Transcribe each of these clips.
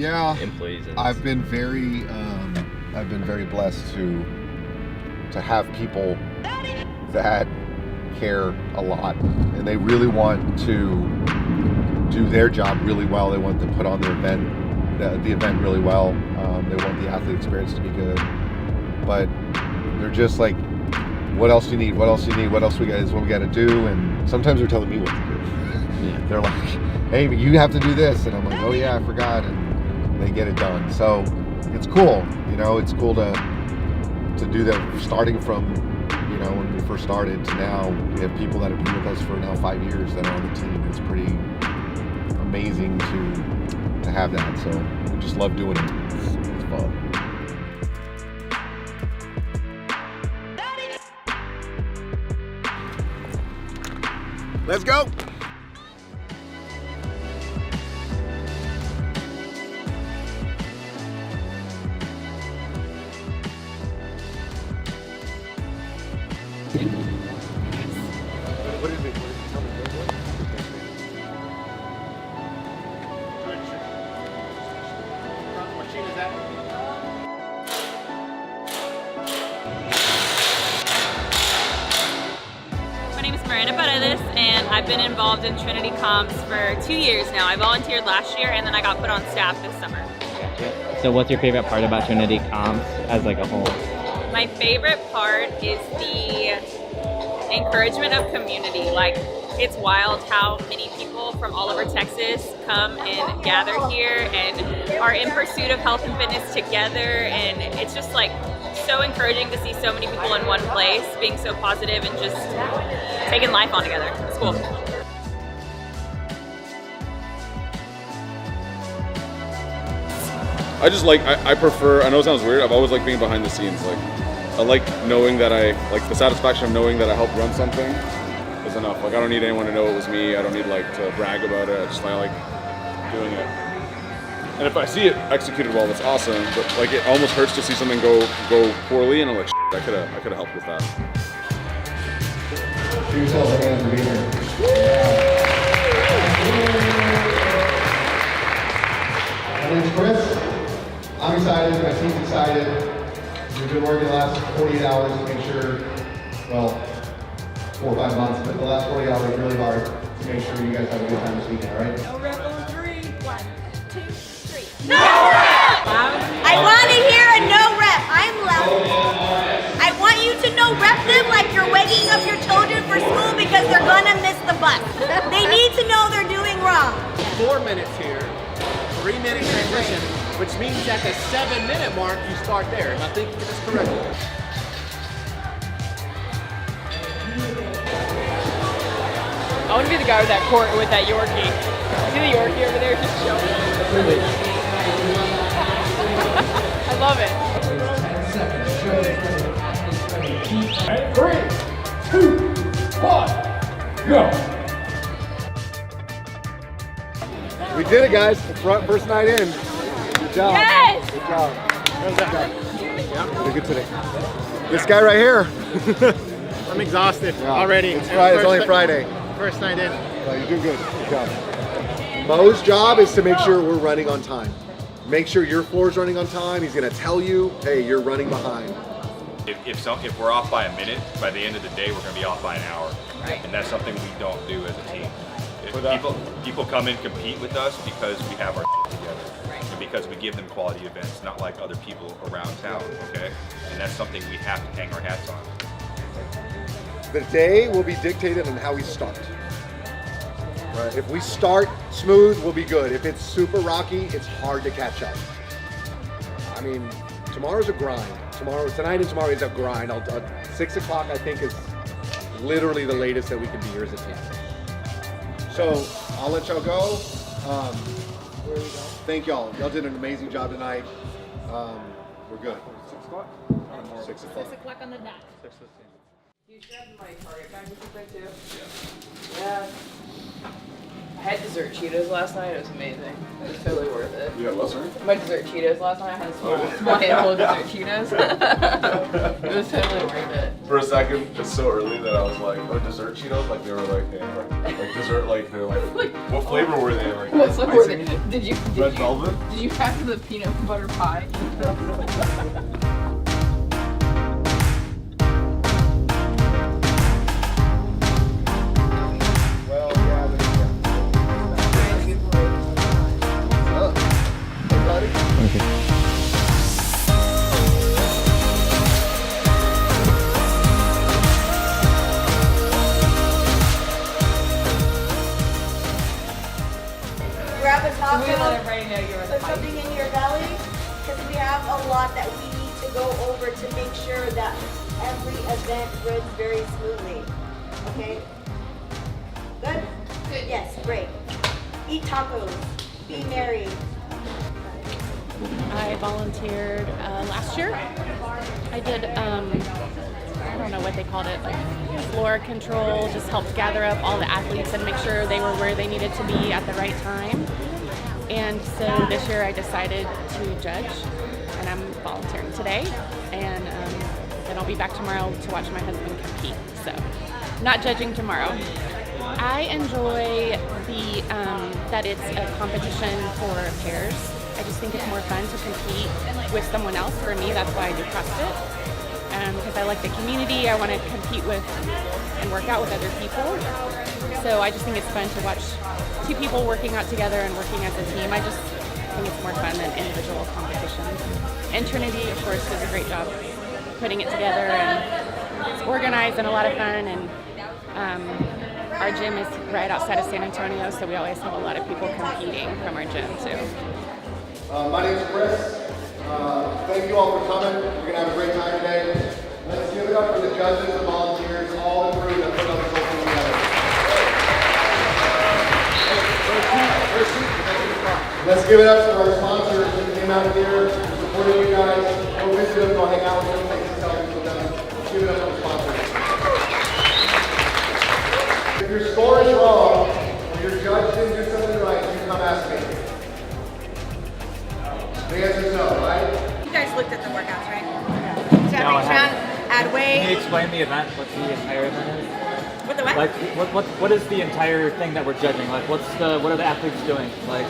of employees. I've been very blessed to have people that care a lot, and they really want to do their job really well. They want to put on their event, the event really well. They want the athlete experience to be good, but they're just like, what else do you need? What else do you need? What else what we got to do? And sometimes they're telling me what to do. Yeah. They're like, hey, you have to do this, and I'm like, oh yeah, I forgot, and they get it done. So it's cool, you know. It's cool to do that, starting from, you know, when we first started to now. We have people that have been with us for now 5 years that are on the team. It's pretty amazing to have that. So we just love doing it. It's fun. Let's go. What is it? Tell me. What machine is that? My name is Paredes, and I've been involved in Trinity Comps for 2 years now. I volunteered last year, and then I got put on staff this summer. Gotcha. So what's your favorite part about Trinity Comps as like a whole? My favorite part is the encouragement of community. Like, it's wild how many people from all over Texas come and gather here and are in pursuit of health and fitness together, and it's just like so encouraging to see so many people in one place being so positive and just taking life on together. It's cool. I just like, I prefer, I know it sounds weird, I've always liked being behind the scenes. Like, I like knowing that like the satisfaction of knowing that I helped run something is enough. Like, I don't need anyone to know it was me. I don't need like to brag about it. I like doing it. And if I see it executed well, that's awesome. But like, it almost hurts to see something go poorly, and I'm like, I could have helped with that. Give yourself a hand for being here. My name's Chris. I'm excited. My team's excited. We've been working the last 48 hours to make sure, well, 4 or 5 months, but the last 40 hours really hard to make sure you guys have a good time this weekend, all right? No rep on 3. 1, 2, 3. No rep! I want to hear a no rep. I'm loud. I want you to no rep them like you're waking up your children for school because they're gonna miss the bus. They need to know they're doing wrong. 4 minutes here, 3-minute transition, which means at the 7-minute mark you start there. And I think this correctly. I want to be the guy with that with that Yorkie. See the Yorkie over there just showing. I love it. 3, 2, 1, go. We did it, guys. First night in. Good job. Yes! Good job. Yeah. Did good today. This guy right here. I'm exhausted already. It's Friday. It's only Friday. First night in. Well, you're doing good. Good job. Mo's job is to make sure we're running on time. Make sure your floor's running on time. He's going to tell you, hey, you're running behind. If we're off by a minute, by the end of the day, we're going to be off by an hour. Right. And that's something we don't do as a team. People come and compete with us because we have our shit together. Right. And because we give them quality events, not like other people around town, okay? And that's something we have to hang our hats on. The day will be dictated on how we start. Right. If we start smooth, we'll be good. If it's super rocky, it's hard to catch up. I mean, tomorrow's a grind. Tonight and tomorrow is a grind. 6 o'clock, I think, is literally the latest that we can be here as a team. So I'll let y'all go. Thank y'all. Y'all did an amazing job tonight. We're good. 6 o'clock? 6 o'clock. 6 o'clock on the dot. 6:15. Do you have my target package with that too? Yeah. I had dessert Cheetos last night. It was amazing. It was totally worth it. Yeah, what's right? My dessert Cheetos last night. I had a small handful of dessert Cheetos. It was totally worth it. For a second, it's so early that I was like, oh, dessert Cheetos? Like they were like, hey, like dessert, like they're like, what flavor were they? Like, What flavor were they? icing? Did you Red velvet? Did you have the peanut butter pie? Well, yeah, there you go. What's up? Hey, buddy. Grab a taco. We let everybody know you were the Put something in your belly, because we have a lot that we need to go over to make sure that every event runs very smoothly. Okay? Good? Good. Yes, great. Eat tacos. Be merry. I volunteered last year. I did, I don't know what they called it, like floor control, just helped gather up all the athletes and make sure they were where they needed to be at the right time. And so this year I decided to judge, and I'm volunteering today. And then I'll be back tomorrow to watch my husband compete. So, not judging tomorrow. I enjoy that it's a competition for pairs. I just think it's more fun to compete with someone else. For me, that's why I do CrossFit. Because I like the community, I want to compete with and work out with other people. So I just think it's fun to watch two people working out together and working as a team. I just think it's more fun than individual competitions. And Trinity, of course, does a great job putting it together, and it's organized and a lot of fun. And our gym is right outside of San Antonio, so we always have a lot of people competing from our gym too. My name's Chris. Thank you all for coming. You're going to have a great time today. Let's give it up for the judges, the volunteers, all the crew that put on this whole thing together. Let's give it up for our sponsors who came out here, supporting you guys. Go visit them, go hang out with them, take some selfies with them. Let's give it up for the sponsors. If your score is wrong, or your judge didn't do something right, you come ask me. The answer is no, right? You guys looked at the workouts, right? No, I haven't. Add Can you weight. explain the event? What the entire event is? What the what? Like, what is the entire thing that we're judging? Like, what are the athletes doing? Like,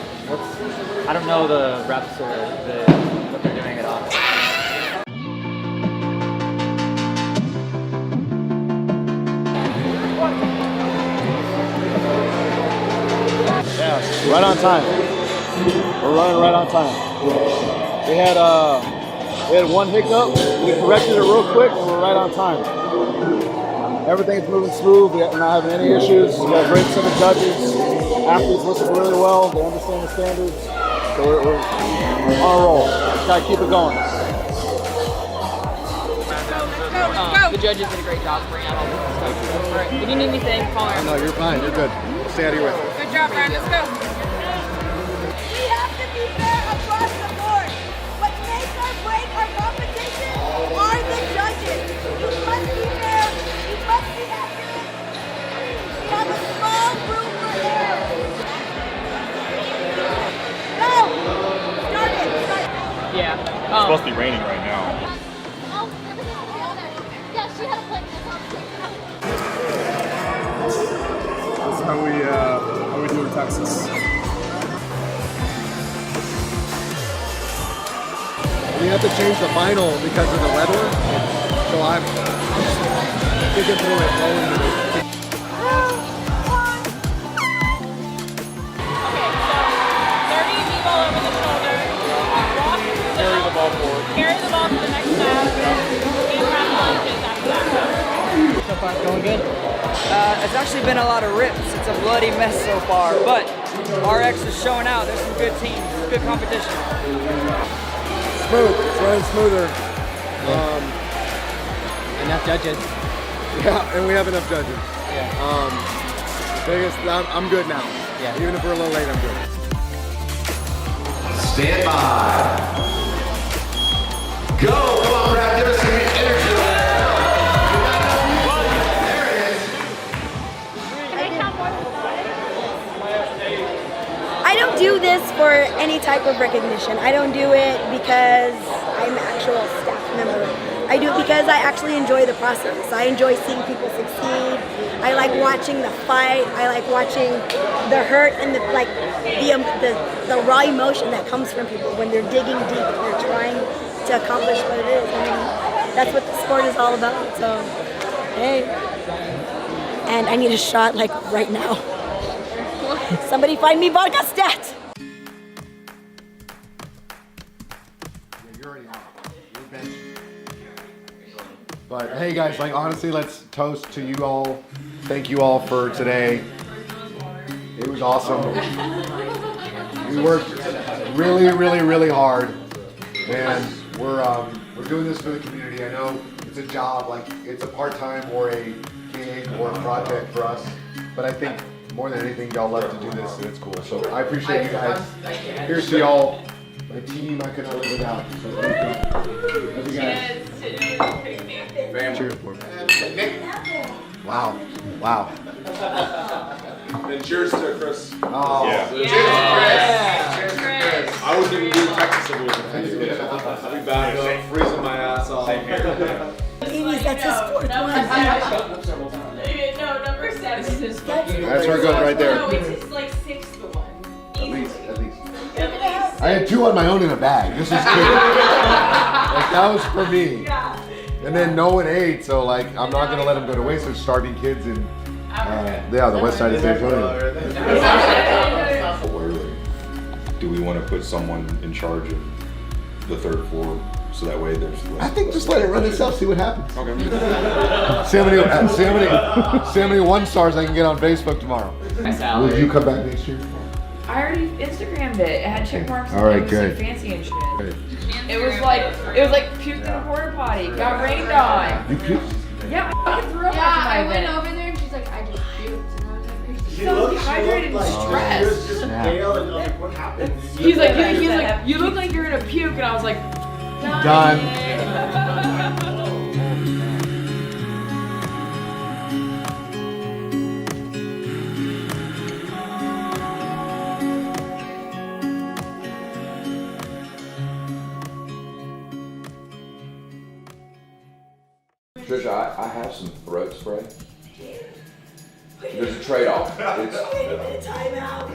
I don't know the reps or what they're doing at all. Yeah, right on time. We're running right on time. We had one hiccup. We corrected it real quick, and we're right on time. Everything's moving smooth. We're not having any issues. We got a great set of judges. Athletes listen really well. They understand the standards. So we're on a roll. Just gotta keep it going. The judges did a great job bringing out all this stuff. Right. If you need anything, call her. No, you're fine. You're good. Stay out of your way. Good job, Brian. Let's go. We have to be fair across the board. What makes or break our competition are the judges. You must be fair. You must be accurate. We have a small room for error. Go! Start it. Yeah. It's supposed to be raining right now. Yeah, she had a plan. That's how we do in Texas. We have to change the final because of the weather. So I'm thinking through it. Okay, so 30 people over the shoulder, walk through the Carry the ball forward. carry the ball to the next step, and wrap lunges after that. So far, going good? It's actually been a lot of rips. It's a bloody mess so far, but RX is showing out. There's some good teams, good competition. Smooth. It's running smoother. Enough judges. Yeah, and we have enough judges. Yeah. I'm good now. Yeah. Even if we're a little late, I'm good. Stand by. Go! Come on, Brad, give us some energy. There it is. I don't do this for any type of recognition. I don't do it because I'm an actual staff member. I do it because I actually enjoy the process. I enjoy seeing people succeed. I like watching the fight. I like watching the hurt and the raw emotion that comes from people when they're digging deep and they're trying to accomplish what it is. I mean, that's what the sport is all about. So, hey. And I need a shot like right now. Somebody find me vodka stat. You're already on. You're benched. But hey guys, like honestly, let's toast to you all. Thank you all for today. It was awesome. We worked really, really, really hard, and we're doing this for the community. I know it's a job, like it's a part-time or a gig or a project for us, but I think more than anything, y'all love to do this, and it's cool. So I appreciate you guys. Here's to y'all, my team. I could not live without. So thank you. Love you guys. Cheers for me. Wow. Wow. And cheers to Chris. Oh. Yeah. Cheers, Chris. I wouldn't even do Texas if it wasn't for you. I'll be back up, freezing my ass off. Amy's, that's his fourth one. No, number 7. That's where it goes right there. No, it's his like 6th one. At least. I had 2 on my own in a bag. This is good. Like that was for me. Yeah. And then no one ate, so like I'm not gonna let them go to waste. There's starving kids in the west side of San Antonio. Where do we want to put someone in charge of the 3rd floor so that way there's less? I think just let it run itself, see what happens. Okay. See how many 1 stars I can get on Facebook tomorrow. Will you come back next year? I already Instagrammed it. It had check marks. All right, it was good. So fancy and shit. Good. It was like puked in a porta potty. Got rained on. You puked? Yeah, I fucking threw up Yeah, after my I went event. over there and she's like, I just puked. And I was like, So dehydrated and stressed. Pale and like, what happened? He's like, you look like you're gonna puke, and I was like, Done. Trisha, I have some throat spray. There's a trade-off. There's a trade-off.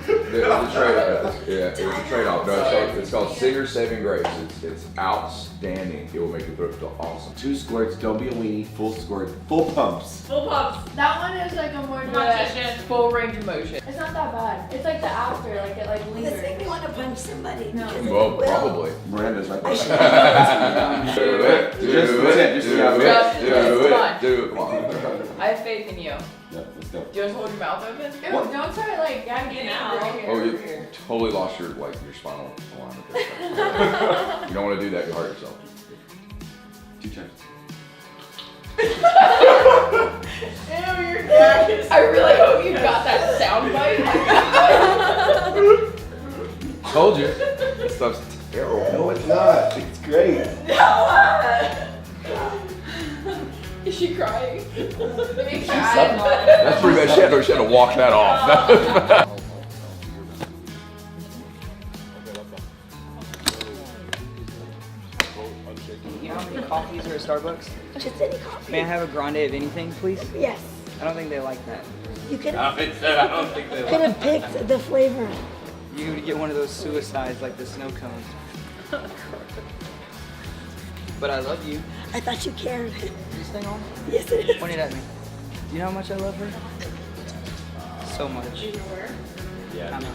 It's a trade-off. No, it's called Singer Saving Grace. It's outstanding. It will make your throat feel awesome. 2 squirts, don't be a weenie, full squirt, full pumps. full pumps. that one is like a more Full range of motion. It's not that bad. It's like the after, like it like lingers. Does it make me want to punch somebody? No. Well, probably. Miranda's right I should there. Do it. Come on. I have faith in you. Yeah, let's go. Do you want to hold your mouth open? Ew, don't try like gagging it out. Oh, you totally lost your spinal alignment there. You don't want to do that, you'll hurt yourself. 2 times. Ew, you're gagging. I really hope you got that sound bite. Told you. This stuff's terrible. No, it's not. It's great. Is she crying? That's pretty bad. She had to walk that off. You know how many coffees are at Starbucks? Just any coffee. May I have a grande of anything, please? Yes. I don't think they like that. You could I don't think they could have picked the flavor. You would get one of those suicides like the snow cones. But I love you. I thought you cared. Is this thing on? Yes, it is. Point it at me. Do you know how much I love her? So much. Yeah. I'm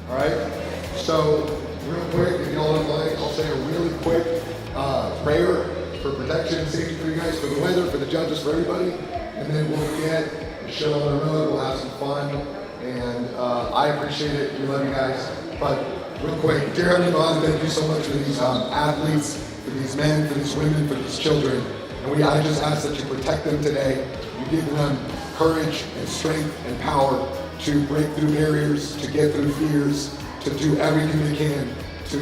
All right. So real quick, if y'all don't like, I'll say a really quick prayer for protection and safety for you guys, for the weather, for the judges, for everybody, and then we'll get the show on the road. We'll have some fun, and I appreciate it. We love you guys. But real quick, dear Heavenly Father, thank you so much for these athletes, for these men, for these women, for these children. And I just ask that you protect them today. You give them courage and strength and power to break through barriers, to get through fears, to do everything they can to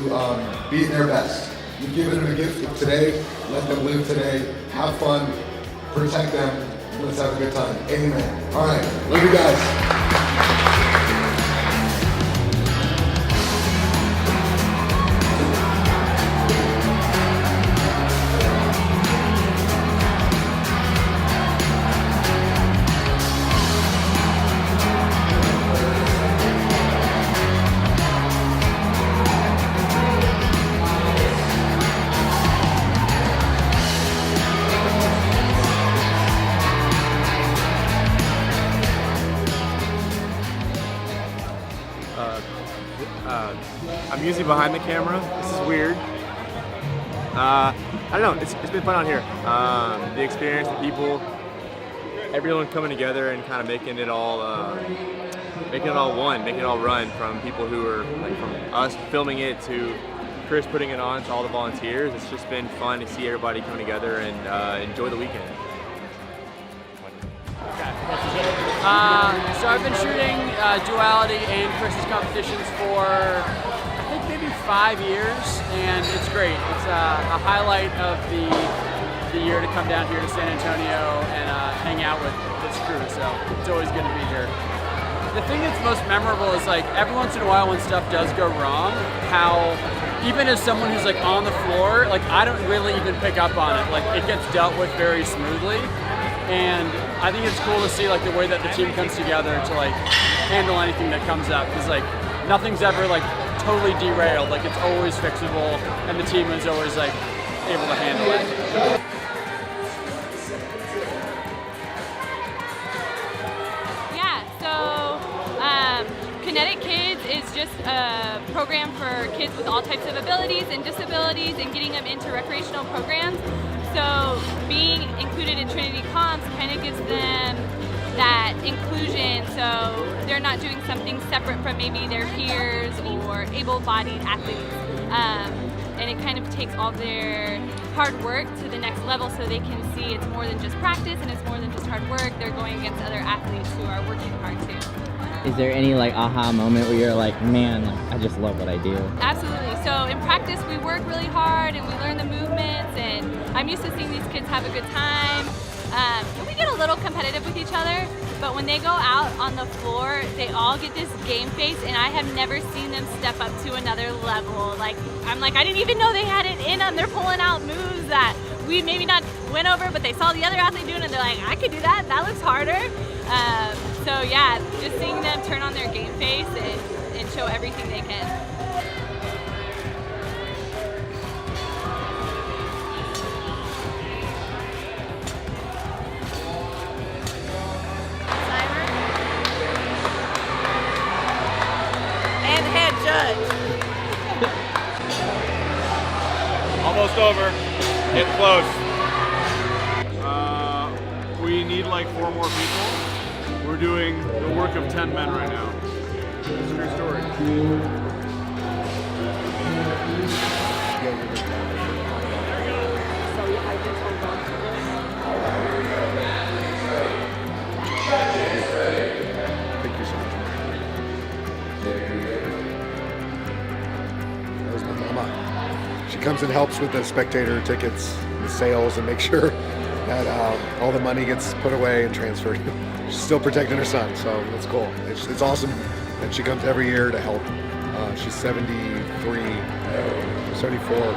be their best. You've given them a gift of today. Let them live today. Have fun. Protect them. And let's have a good time. Amen. All right. Love you guys. usually behind the camera. This is weird. I don't know. It's been fun out here. The experience, the people, everyone coming together and kind of making it all one, making it all run. From people who are like from us filming it to Chris putting it on to all the volunteers. It's just been fun to see everybody come together and enjoy the weekend. So I've been shooting Duality and Chris's competitions for I think maybe 5 years, and it's great. It's a highlight of the year to come down here to San Antonio and hang out with this crew, so it's always good to be here. The thing that's most memorable is like every once in a while when stuff does go wrong, how even as someone who's like on the floor, like I don't really even pick up on it. Like it gets dealt with very smoothly. And I think it's cool to see like the way that the team comes together to like handle anything that comes up, because like nothing's ever like totally derailed. Like it's always fixable, and the team is always like able to handle it. Yeah, so Kinetic Kids is just a program for kids with all types of abilities and disabilities and getting them into recreational programs. So being included in Trinity Comps kind of gives them that inclusion, so they're not doing something separate from maybe their peers or able-bodied athletes. And it kind of takes all their hard work to the next level, so they can see it's more than just practice and it's more than just hard work. They're going against other athletes who are working hard too. Is there any like aha moment where you're like, man, like, I just love what I do? Absolutely. So in practice, we work really hard and we learn the movements, and I'm used to seeing these kids have a good time. And we get a little competitive with each other, but when they go out on the floor, they all get this game face, and I have never seen them step up to another level. Like, I'm like, I didn't even know they had it in them. They're pulling out moves that we maybe not went over, but they saw the other athlete doing it, and they're like, I could do that. That looks harder. So yeah, just seeing them turn on their game face and show everything they can. And head judge. Almost over. Getting close. We need like 4 more people. We're doing the work of 10 men right now. It's a true story. Thank you so much. That was my mama. She comes and helps with the spectator tickets, the sales, and make sure that all the money gets put away and transferred. She's still protecting her son, so that's cool. It's awesome that she comes every year to help. She's 73, 74,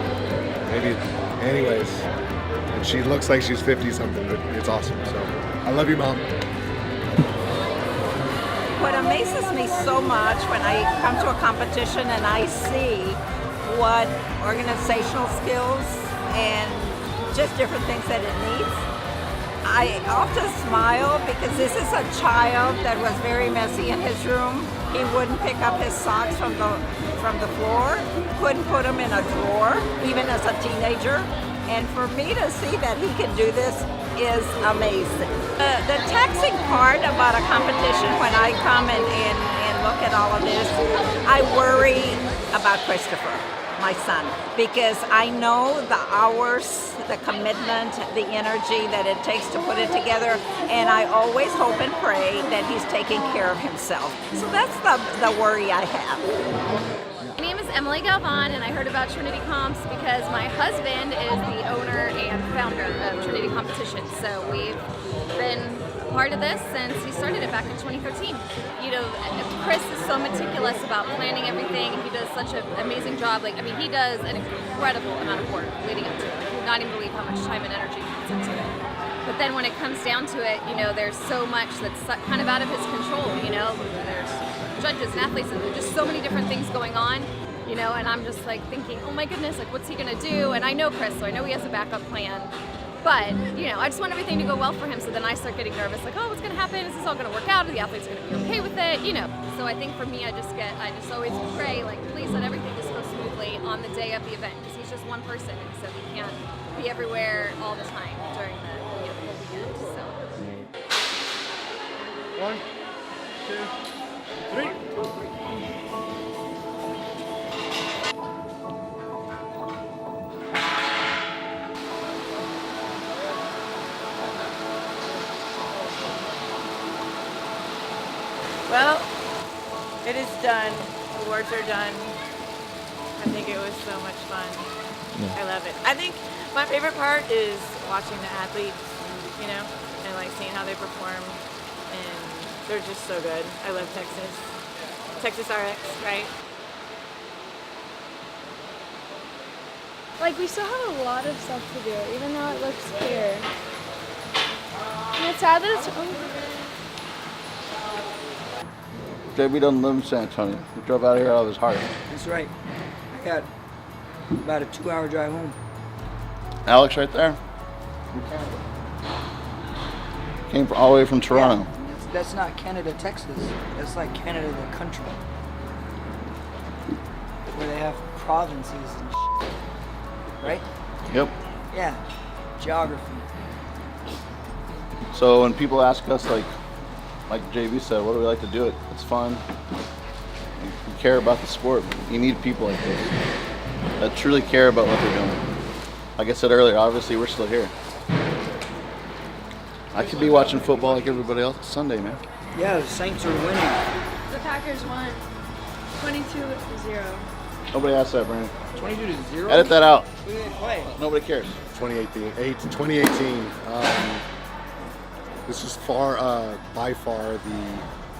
maybe. Anyways, and she looks like she's 50 something, but it's awesome. So I love you, Mom. What amazes me so much when I come to a competition and I see what organizational skills and just different things that it needs, I often smile because this is a child that was very messy in his room. He wouldn't pick up his socks from the floor, couldn't put them in a drawer, even as a teenager. And for me to see that he can do this is amazing. The taxing part about a competition, when I come and look at all of this, I worry about Christopher, my son, because I know the hours, the commitment, the energy that it takes to put it together, and I always hope and pray that he's taking care of himself. So that's the worry I have. My name is Emily Galvan, and I heard about Trinity Comps because my husband is the owner and founder of Trinity Competitions. So we've been a part of this since he started it back in 2013. You know, Chris is so meticulous about planning everything, and he does such an amazing job. Like, I mean, he does an incredible amount of work leading up to it. You would not even believe how much time and energy he puts into it. But then when it comes down to it, you know, there's so much that's kind of out of his control, you know. There's judges and athletes, and there's just so many different things going on, you know, and I'm just like thinking, oh my goodness, like what's he gonna do? And I know Chris, so I know he has a backup plan, but you know, I just want everything to go well for him. So then I start getting nervous, like, oh, what's gonna happen? Is this all gonna work out? Are the athletes gonna be okay with it? You know, so I think for me, I just always pray, like, please let everything just go isolate on the day of the event because he's just one person, and so he can't be everywhere all the time during the whole weekend. So. 1, 2, 3. Well, it is done. Awards are done. I think it was so much fun. Yeah. I love it. I think my favorite part is watching the athletes, you know, and like seeing how they perform. And they're just so good. I love Texas. Texas RX, right? Like, we still have a lot of stuff to do, even though it looks clear. And it's sad that it's over. JB doesn't live in San Antonio. He drove out of here out of his heart. That's right. I got about a 2-hour drive home. Alex right there. Came all the way from Toronto. Yeah, that's not Canada, Texas. That's like Canada, the country. Where they have provinces and shit. Right? Yep. Yeah. Geography. So when people ask us, like JB said, what do we like to do? It's fun. You care about the sport. You need people like this that truly care about what they're doing. Like I said earlier, obviously we're still here. I could be watching football like everybody else. It's Sunday, man. Yeah, the Saints are winning. The Packers won 22-0. Nobody asked that, Brandon. 22-0? Edit that out. Who did they play? Nobody cares. 2018. This is by far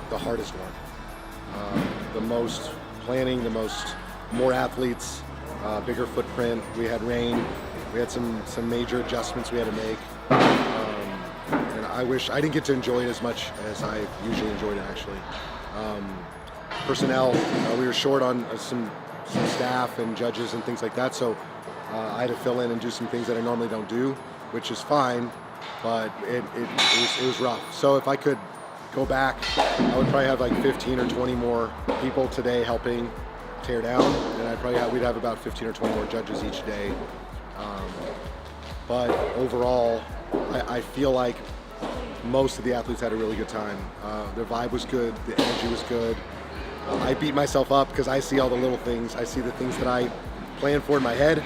the hardest one. The most planning, more athletes, bigger footprint. We had rain. We had some major adjustments we had to make. And I didn't get to enjoy it as much as I usually enjoyed it, actually. Personnel, we were short on some staff and judges and things like that, so I had to fill in and do some things that I normally don't do, which is fine, but it was rough. So if I could go back, I would probably have like 15 or 20 more people today helping tear down, and we'd have about 15 or 20 more judges each day. But overall, I feel like most of the athletes had a really good time. The vibe was good, the energy was good. I beat myself up because I see all the little things. I see the things that I planned for in my head,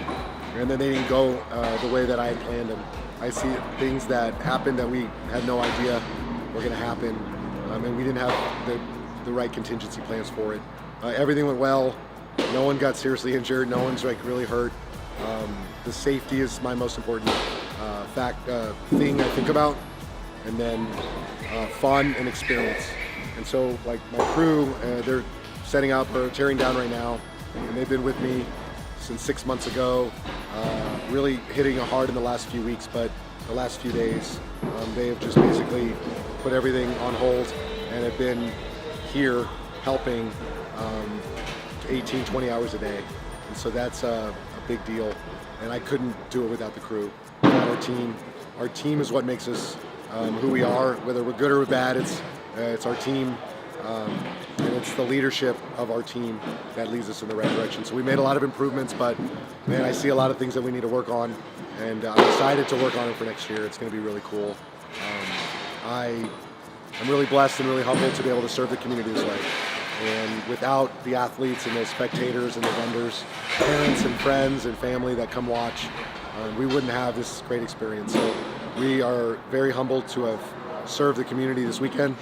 and then they didn't go the way that I had planned them. I see things that happened that we had no idea were going to happen, and we didn't have the right contingency plans for it. Everything went well. No one got seriously injured. No one's like really hurt. The safety is my most important thing I think about, and then fun and experience. And so, like my crew, they're setting up or tearing down right now, and they've been with me since 6 months ago. Really hitting it hard in the last few weeks, but the last few days, they have just basically put everything on hold and have been here helping 18, 20 hours a day. And so that's a big deal. And I couldn't do it without the crew, without our team. Our team is what makes us who we are, whether we're good or we're bad. It's our team, and it's the leadership of our team that leads us in the right direction. So we made a lot of improvements, but man, I see a lot of things that we need to work on, and I'm excited to work on it for next year. It's going to be really cool. I'm really blessed and really humbled to be able to serve the community this way. And without the athletes and the spectators and the vendors, parents and friends and family that come watch, we wouldn't have this great experience. So we are very humbled to have served the community this weekend.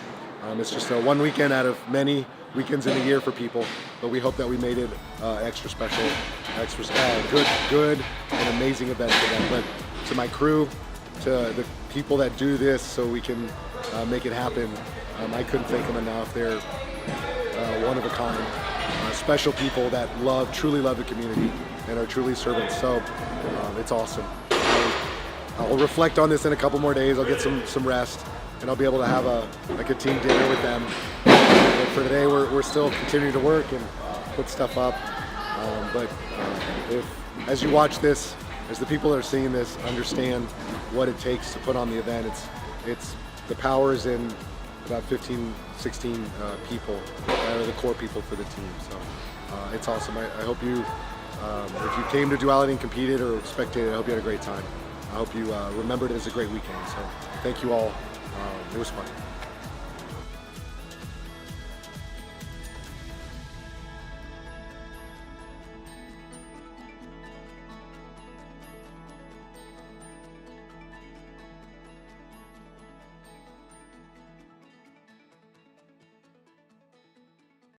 It's just one weekend out of many weekends in a year for people, but we hope that we made it extra special, extra good and amazing event for them. But to my crew, to the people that do this so we can make it happen, I couldn't thank them enough. They're one of a kind, special people that truly love the community and are truly servants. So it's awesome. I'll reflect on this in a couple more days. I'll get some rest, and I'll be able to have a team dinner with them. But for today, we're still continuing to work and put stuff up. But if, as you watch this, as the people that are seeing this understand what it takes to put on the event, it's the power is in about 15, 16 people that are the core people for the team. So it's awesome. I hope you If you came to Duality and competed or spectated, I hope you had a great time. I hope you remembered it as a great weekend. So thank you all. It was fun.